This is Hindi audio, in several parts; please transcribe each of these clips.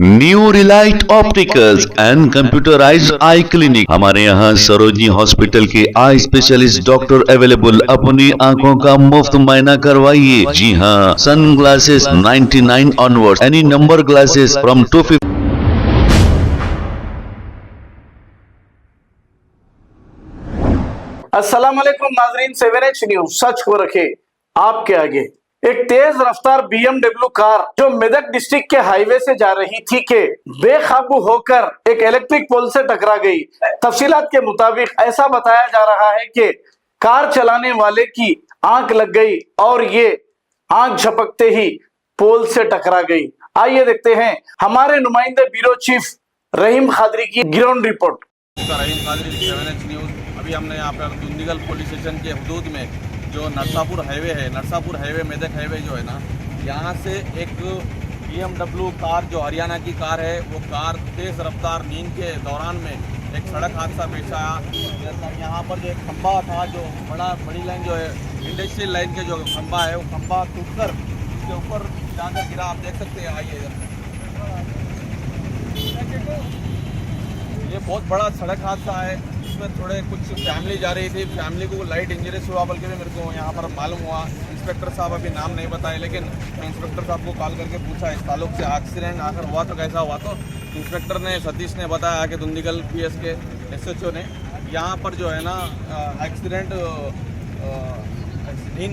New relight opticals and computerised eye clinic. हमारे यहाँ सरोजनी हॉस्पिटल के आई स्पेशलिस्ट डॉक्टर अवेलेबल। अपनी आंखों का मुफ्त मुआयना करवाइए। जी हाँ, sunglasses 99 onwards, any number glasses from 250। अस्सलाम वालेकुम नाजरीन, 7H न्यूज सच को रखे आपके आगे। एक तेज रफ्तार BMW कार जो मेदक डिस्ट्रिक्ट के हाईवे से जा रही थी के बेकाबू होकर एक इलेक्ट्रिक पोल से टकरा गई। तफसीलात के मुताबिक ऐसा बताया जा रहा है कि कार चलाने वाले की आंख लग गई और ये आंख झपकते ही पोल से टकरा गई। आइए देखते हैं हमारे नुमाइंदे ब्यूरो चीफ रहीम खादरी की ग्राउंड रिपोर्ट। रहीम खादरी 7H न्यूज। अभी हमने यहाँ पर दुंदीगल पुलिस स्टेशन के हदूद में जो नरसापुर हाईवे है, नरसापुर हाईवे मेदक हाईवे जो है ना, यहाँ से एक BMW कार जो हरियाणा की कार है, वो कार तेज़ रफ्तार नींद के दौरान में एक सड़क हादसा पेश आया। यहाँ पर जो एक खंबा था, जो बड़ी लाइन जो है इंडस्ट्रियल लाइन के जो खंबा है, वो खंबा टूटकर उसके ऊपर जाकर गिरा। आप देख सकते हैं, आइए ये बहुत बड़ा सड़क हादसा है। इसमें थोड़े कुछ फैमिली जा रही थी, फैमिली को लाइट इंजरीज हुआ, बल्कि भी मेरे को यहाँ पर मालूम हुआ। इंस्पेक्टर साहब अभी नाम नहीं बताए, लेकिन मैं इंस्पेक्टर साहब को कॉल करके पूछा इस ताल्लुक से एक्सीडेंट आखिर हुआ तो कैसा हुआ। तो इंस्पेक्टर ने सतीश ने बताया कि दुंदीगल PS के SHO ने यहाँ पर जो है ना एक्सीडेंट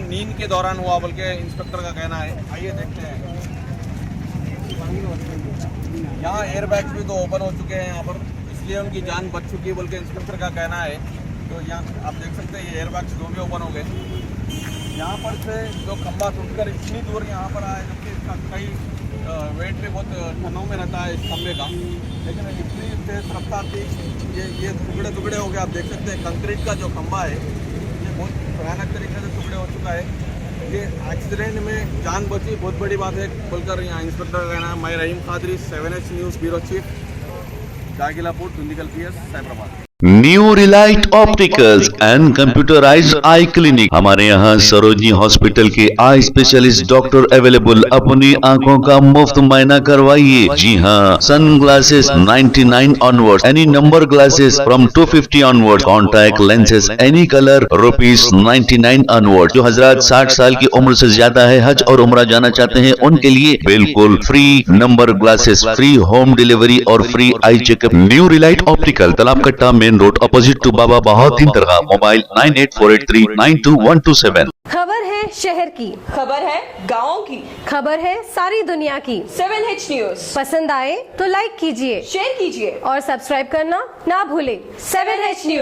नींद के दौरान हुआ, बल्कि इंस्पेक्टर का कहना है। आइए देखते हैं। यहाँ एयरबैग्स भी तो ओपन हो चुके हैं यहाँ पर, इसलिए उनकी जान बच चुकी है, बल्कि इंस्पेक्टर का कहना है। तो यहाँ आप देख सकते हैं, ये एयरबैग्स दो भी ओपन हो गए। यहाँ पर से जो खंबा टूटकर इतनी दूर यहाँ पर आया, जबकि इसका कई वेट भी बहुत टनों में रहता है इस खंबे का, लेकिन इतनी तेज रफ्तार थी, ये टुकड़े टुकड़े हो गए। आप देख सकते हैं कंक्रीट का जो खंबा है, ये बहुत भयानक तरीके से टुकड़े हो चुका है। ये एक्सीडेंट में जान बची, बहुत बड़ी बात है बोलकर यहाँ इंस्पेक्टर का कहना है। मैं Rahim Khadri, 7H news bureau chief, Dagilapur, Dundigal PS, Cyberabad. New relight opticals and computerised eye clinic. हमारे यहाँ सरोजनी हॉस्पिटल के आई स्पेशलिस्ट डॉक्टर अवेलेबल। अपनी आंखों का मुफ्त मुआयना करवाइए। जी हाँ, sunglasses 99 onwards, any number glasses from 250 onwards, contact lenses any colour ₹99 onward. जो हजरात 60 साल की उम्र से ज्यादा है, हज और उम्रा जाना चाहते हैं, उनके लिए बिल्कुल free number glasses, free home delivery और free eye checkup. New relight optical, Talab Katta, main road, opposite to Baba Bahauddin दरगाह। मोबाइल 9848392127। खबर है शहर की, खबर है गाँव की, खबर है सारी दुनिया की। 7H न्यूज पसंद आए तो लाइक कीजिए, शेयर कीजिए और सब्सक्राइब करना ना भूले। 7H news.